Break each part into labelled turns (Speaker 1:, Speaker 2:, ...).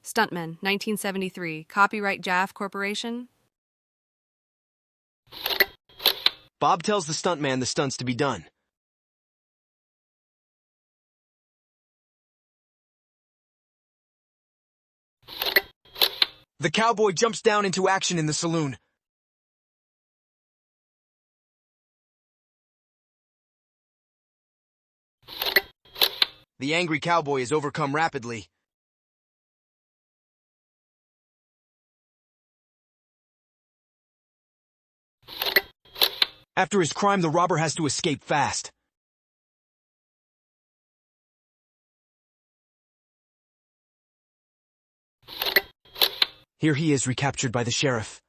Speaker 1: Stuntmen, 1973. Copyright JAF Corporation.
Speaker 2: Bob tells the stuntman the stunt's to be done. The cowboy jumps down into action in the saloon. The angry cowboy is overcome rapidly. After his crime, the robber has to escape fast. Here he is, recaptured by the sheriff.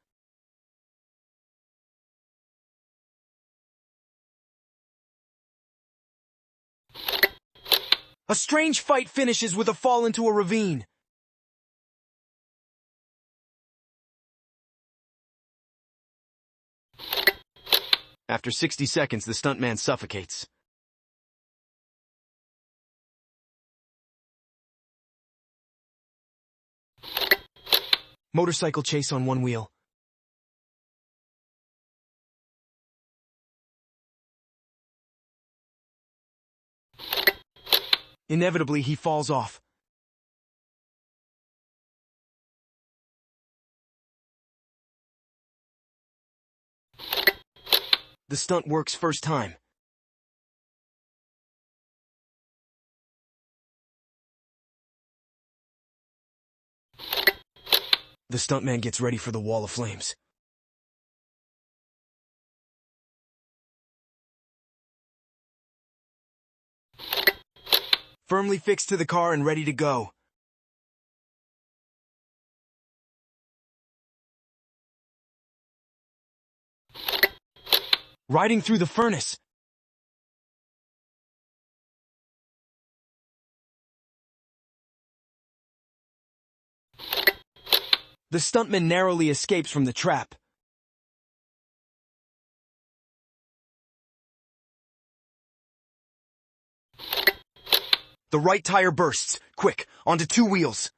Speaker 2: A strange fight finishes with a fall into a ravine. After 60 seconds, the stuntman suffocates. Motorcycle chase on one wheel. Inevitably, he falls off. The stunt works first time. The stuntman gets ready for the wall of flames. Firmly fixed to the car and ready to go. Riding through the furnace. The stuntman narrowly escapes from the trap. The right tire bursts. Quick, onto two wheels.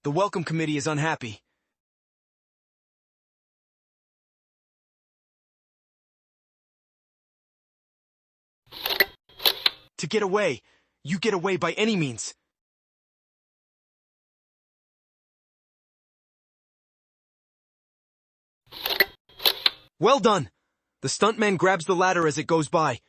Speaker 2: The welcome committee is unhappy. To get away, you get away by any means. Well done! The stuntman grabs the ladder as it goes by.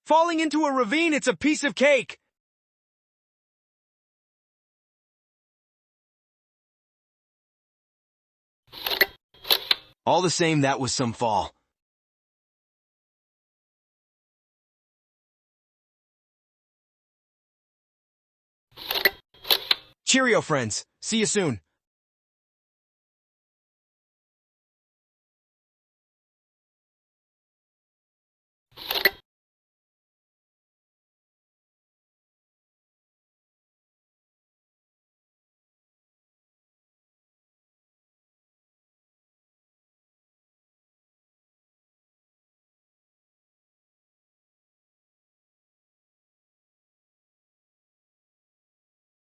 Speaker 2: Falling into a ravine, it's a piece of cake! All the same, that was some fall. Cheerio, friends. See you soon.